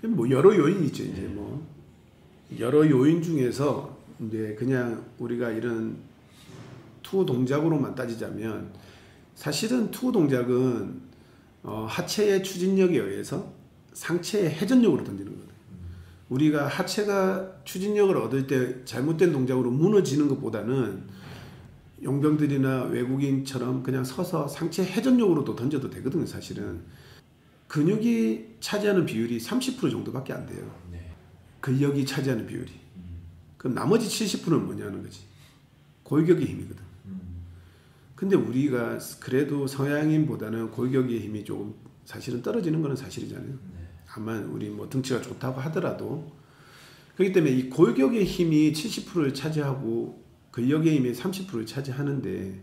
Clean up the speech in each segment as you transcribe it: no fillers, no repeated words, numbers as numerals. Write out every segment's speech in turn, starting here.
뭐 여러 요인이 있죠. 이제 뭐 여러 요인 중에서 이제 그냥 우리가 이런 투 동작으로만 따지자면 사실은 투 동작은 하체의 추진력에 의해서 상체의 회전력으로 던지는 거거든요. 우리가 하체가 추진력을 얻을 때 잘못된 동작으로 무너지는 것보다는 용병들이나 외국인처럼 그냥 서서 상체 회전력으로도 던져도 되거든요. 사실은 근육이 차지하는 비율이 30% 정도밖에 안 돼요. 근력이 차지하는 비율이. 그럼 나머지 70%는 뭐냐는 거지. 골격의 힘이거든. 근데 우리가 그래도 서양인보다는 골격의 힘이 조금 사실은 떨어지는 거는 사실이잖아요. 다만 우리 뭐 등치가 좋다고 하더라도 그렇기 때문에 이 골격의 힘이 70%를 차지하고 근력의 힘이 30%를 차지하는데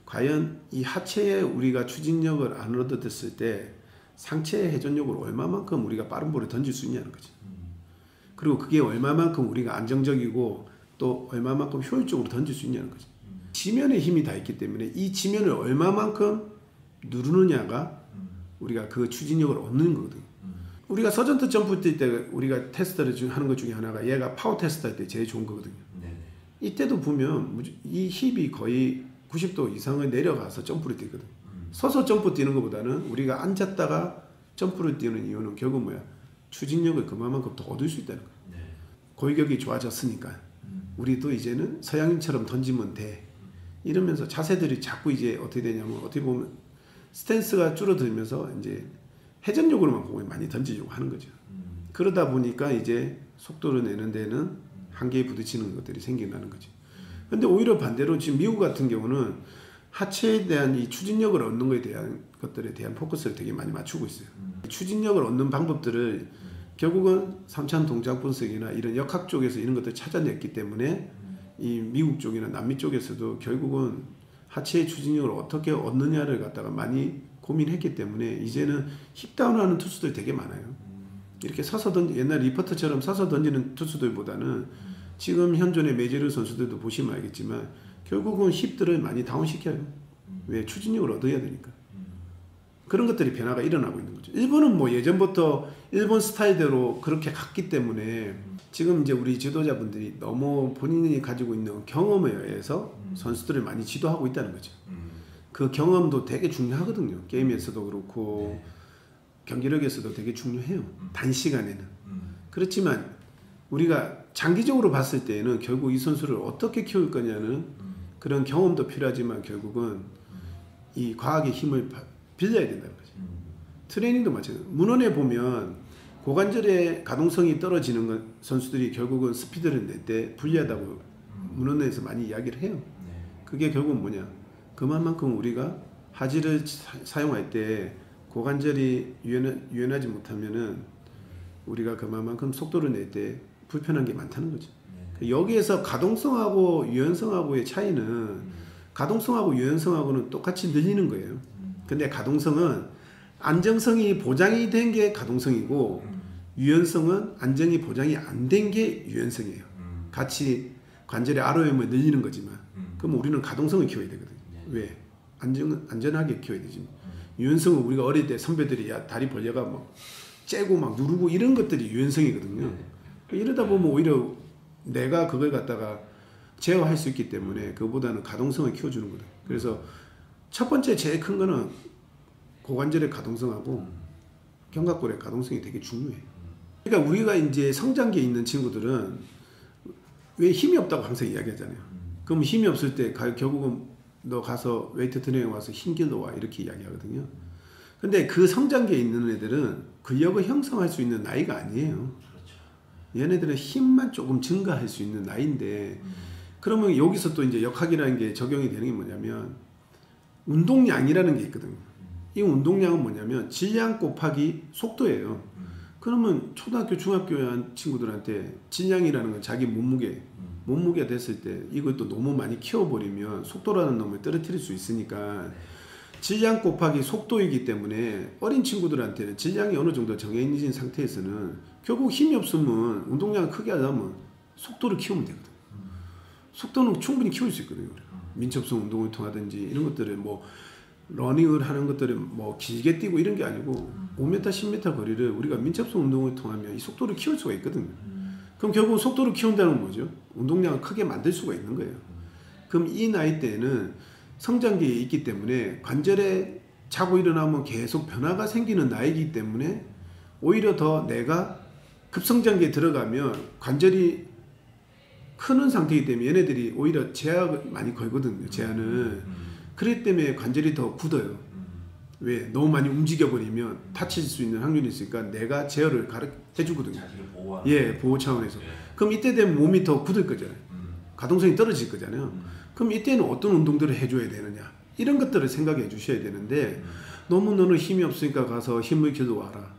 과연 이 하체에 우리가 추진력을 안 얻었을 때 상체의 회전력으로 얼마만큼 우리가 빠른 볼을 던질 수 있냐는 거죠. 그리고 그게 얼마만큼 우리가 안정적이고 또 얼마만큼 효율적으로 던질 수 있냐는 거죠. 지면에 힘이 다 있기 때문에 이 지면을 얼마만큼 누르느냐가 우리가 그 추진력을 얻는 거거든요. 우리가 서전트 점프 뛸 때 우리가 테스트를 하는 것 중에 하나가 얘가 파워 테스트 할 때 제일 좋은 거거든요. 이때도 보면 이 힙이 거의 90도 이상을 내려가서 점프를 뛰거든요. 서서 점프 뛰는 것보다는 우리가 앉았다가 점프를 뛰는 이유는 결국 뭐야? 추진력을 그만큼 더 얻을 수 있다는 거예요. 골격이 좋아졌으니까 우리도 이제는 서양인처럼 던지면 돼. 이러면서 자세들이 자꾸 이제 어떻게 되냐면 어떻게 보면 스탠스가 줄어들면서 이제 회전력으로만 많이 던지려고 하는 거죠. 그러다 보니까 이제 속도를 내는 데는 한계에 부딪히는 것들이 생겨나는 거죠. 근데 오히려 반대로 지금 미국 같은 경우는 하체에 대한 이 추진력을 얻는 것에 대한 것들에 대한 포커스를 되게 많이 맞추고 있어요. 추진력을 얻는 방법들을 결국은 3차원 동작 분석이나 이런 역학 쪽에서 이런 것들을 찾아냈기 때문에 이 미국 쪽이나 남미 쪽에서도 결국은 하체의 추진력을 어떻게 얻느냐를 갖다가 많이 고민했기 때문에 이제는 힙다운하는 투수들이 되게 많아요. 이렇게 서서 옛날 리퍼트처럼 서서 던지는 투수들보다는 지금 현존의 메이저리그 선수들도 보시면 알겠지만 결국은 힙들을 많이 다운시켜요. 왜? 추진력을 얻어야 되니까. 그런 것들이 변화가 일어나고 있는 거죠. 일본은 뭐 예전부터 일본 스타일대로 그렇게 갔기 때문에 지금 이제 우리 지도자분들이 너무 본인이 가지고 있는 경험에 의해서 선수들을 많이 지도하고 있다는 거죠. 그 경험도 되게 중요하거든요. 게임에서도 그렇고 경기력에서도 되게 중요해요. 단시간에는. 그렇지만 우리가 장기적으로 봤을 때에는 결국 이 선수를 어떻게 키울 거냐는 그런 경험도 필요하지만 결국은 이 과학의 힘을 빌려야 된다는 거죠. 트레이닝도 마찬가지예요. 문헌에 보면 고관절의 가동성이 떨어지는 선수들이 결국은 스피드를 낼 때 불리하다고 문헌에서 많이 이야기를 해요. 그게 결국은 뭐냐? 그만큼 우리가 하지를 사용할 때 고관절이 유연하지 못하면은 우리가 그만큼 속도를 낼 때 불편한 게 많다는 거죠. 여기에서 가동성하고 유연성하고의 차이는 가동성하고 유연성하고는 똑같이 늘리는 거예요. 근데 가동성은 안정성이 보장이 된 게 가동성이고 유연성은 안정이 보장이 안 된 게 유연성이에요. 같이 관절의 ROM을 늘리는 거지만 그럼 우리는 가동성을 키워야 되거든요. 왜? 안전하게 키워야 되지. 유연성은 우리가 어릴 때 선배들이 야 다리 벌려가 막 째고 막 누르고 이런 것들이 유연성이거든요. 이러다 보면 오히려 내가 그걸 갖다가 제어할 수 있기 때문에 그보다는 가동성을 키워주는 거다. 그래서 첫 번째 제일 큰 거는 고관절의 가동성하고 견갑골의 가동성이 되게 중요해. 그러니까 우리가 이제 성장기에 있는 친구들은 왜 힘이 없다고 항상 이야기하잖아요. 그럼 힘이 없을 때 결국은 너 가서 웨이트 트레이닝 와서 힘 길러와 이렇게 이야기하거든요. 근데 그 성장기에 있는 애들은 근력을 형성할 수 있는 나이가 아니에요. 얘네들은 힘만 조금 증가할 수 있는 나이인데 그러면 여기서 또 이제 역학이라는 게 적용이 되는 게 뭐냐면 운동량이라는 게 있거든요. 이 운동량은 뭐냐면 질량 곱하기 속도예요. 그러면 초등학교, 중학교에 한 친구들한테 질량이라는 건 자기 몸무게가 됐을 때 이걸 또 너무 많이 키워버리면 속도라는 놈을 떨어뜨릴 수 있으니까 질량 곱하기 속도이기 때문에 어린 친구들한테는 질량이 어느 정도 정해진 상태에서는 결국 힘이 없으면 운동량을 크게 하려면 속도를 키우면 되거든. 속도는 충분히 키울 수 있거든요. 민첩성 운동을 통하든지 이런 것들을 뭐 러닝을 하는 것들은 뭐 길게 뛰고 이런 게 아니고 5m, 10m 거리를 우리가 민첩성 운동을 통하면 이 속도를 키울 수가 있거든요. 그럼 결국 속도를 키운다는 건 뭐죠? 운동량을 크게 만들 수가 있는 거예요. 그럼 이 나이 때는 성장기에 있기 때문에 관절에 자고 일어나면 계속 변화가 생기는 나이이기 때문에 오히려 더 내가 급성장기에 들어가면 관절이 크는 상태이기 때문에 얘네들이 오히려 제약을 많이 걸거든요. 제한은. 그렇기 때문에 관절이 더 굳어요. 왜? 너무 많이 움직여버리면 다칠 수 있는 확률이 있으니까 내가 제어를 해주거든요. 예, 보호 차원에서. 그럼 이때 되면 몸이 더 굳을 거잖아요. 가동성이 떨어질 거잖아요. 그럼 이때는 어떤 운동들을 해줘야 되느냐. 이런 것들을 생각해 주셔야 되는데 너무 너는 힘이 없으니까 가서 힘을 길러 와라.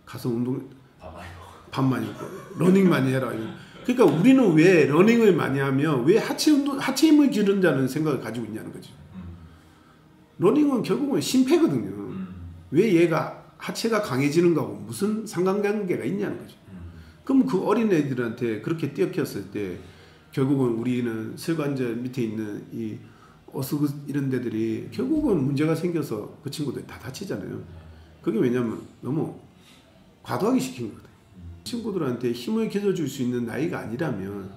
가서 운동 밥 많이 먹고 러닝 많이 해라. 그러니까 우리는 왜 러닝을 많이 하면 왜 하체 힘을 기른다는 생각을 가지고 있냐는 거죠. 러닝은 결국은 심폐거든요. 왜 얘가 하체가 강해지는 거하고 무슨 상관관계가 있냐는 거죠. 그럼 그 어린애들한테 그렇게 뛰어켰을 때 결국은 우리는 슬관절 밑에 있는 이 어스구 이런 데들이 결국은 문제가 생겨서 그 친구들이 다 다치잖아요. 그게 왜냐면 너무 과도하게 시킨 거거든요. 친구들한테 힘을 길러줄 수 있는 나이가 아니라면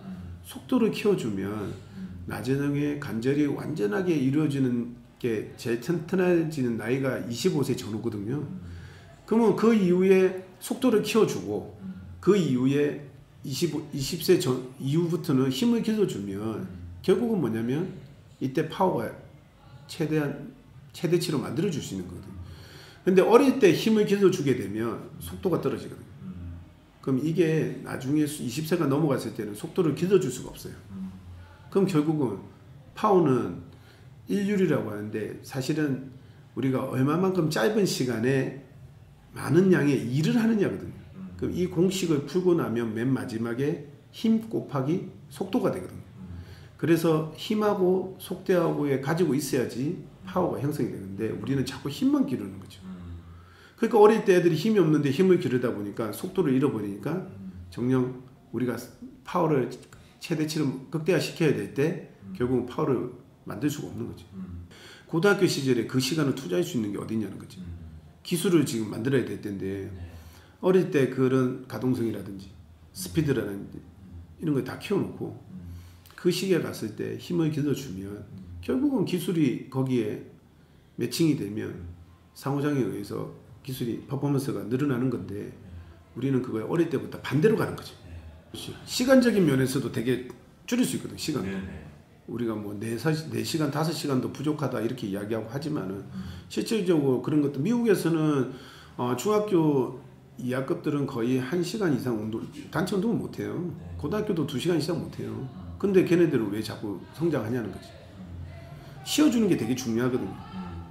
속도를 키워주면 나중에 관절이 완전하게 이루어지는 게 제일 튼튼해지는 나이가 25세 전후거든요. 그러면 그 이후에 속도를 키워주고 그 이후에 20세 전 이후부터는 힘을 길러주면 결국은 뭐냐면 이때 파워가 최대치로 만들어줄 수 있는 거거든요. 근데 어릴 때 힘을 길러주게 되면 속도가 떨어지거든요. 그럼 이게 나중에 20세가 넘어갔을 때는 속도를 길러줄 수가 없어요. 그럼 결국은 파워는 일률이라고 하는데 사실은 우리가 얼마만큼 짧은 시간에 많은 양의 일을 하느냐거든요. 그럼 이 공식을 풀고 나면 맨 마지막에 힘 곱하기 속도가 되거든요. 그래서 힘하고 속도하고에 가지고 있어야지 파워가 형성이 되는데 우리는 자꾸 힘만 기르는 거죠. 그러니까 어릴 때 애들이 힘이 없는데 힘을 기르다 보니까 속도를 잃어버리니까 정녕 우리가 파워를 최대치로 극대화시켜야 될 때 결국은 파워를 만들 수가 없는 거죠. 고등학교 시절에 그 시간을 투자할 수 있는 게 어디 있냐는 거죠. 기술을 지금 만들어야 될 텐데 어릴 때 그런 가동성이라든지 스피드라든지 이런 걸 다 키워놓고 그 시기에 갔을 때 힘을 길러주면 결국은 기술이 거기에 매칭이 되면 상호작용에 의해서 기술이 퍼포먼스가 늘어나는 건데 우리는 그걸 어릴 때부터 반대로 가는 거죠. 시간적인 면에서도 되게 줄일 수 있거든. 시간. 우리가 뭐 4시간, 5시간도 부족하다 이렇게 이야기하고 하지만은 실질적으로 그런 것도 미국에서는 중학교 2학급들은 거의 1시간 이상 운동, 단체 운동을 못해요. 고등학교도 2시간 이상 못해요. 근데 걔네들은 왜 자꾸 성장하냐는 거지. 쉬어주는 게 되게 중요하거든요.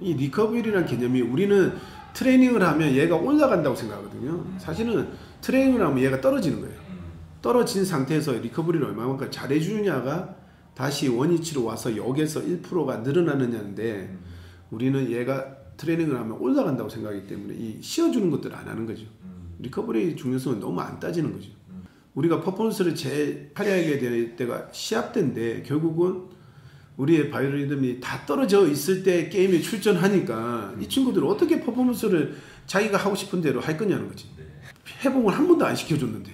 이 리커버리라는 개념이 우리는 트레이닝을 하면 얘가 올라간다고 생각하거든요. 사실은 트레이닝을 하면 얘가 떨어지는 거예요. 떨어진 상태에서 리커버리를 얼마만큼 잘해주느냐가 다시 원위치로 와서 여기에서 1%가 늘어나느냐인데 우리는 얘가 트레이닝을 하면 올라간다고 생각하기 때문에 이 쉬어주는 것들을 안 하는 거죠. 리커버리의 중요성은 너무 안 따지는 거죠. 우리가 퍼포먼스를 제일 발휘하게 될 때가 시합 때인데 결국은 우리의 바이오리듬이 다 떨어져 있을 때 게임에 출전하니까 이 친구들은 어떻게 퍼포먼스를 자기가 하고 싶은 대로 할 거냐는 거지. 회복을 한 번도 안 시켜줬는데.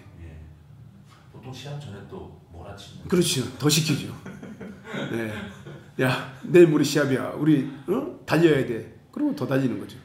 보통 시합 전에 또 몰아치는. 그렇죠. 더 시키죠. 네. 야, 내일 우리 시합이야. 우리 달려야 돼. 그러면 더 달리는 거죠.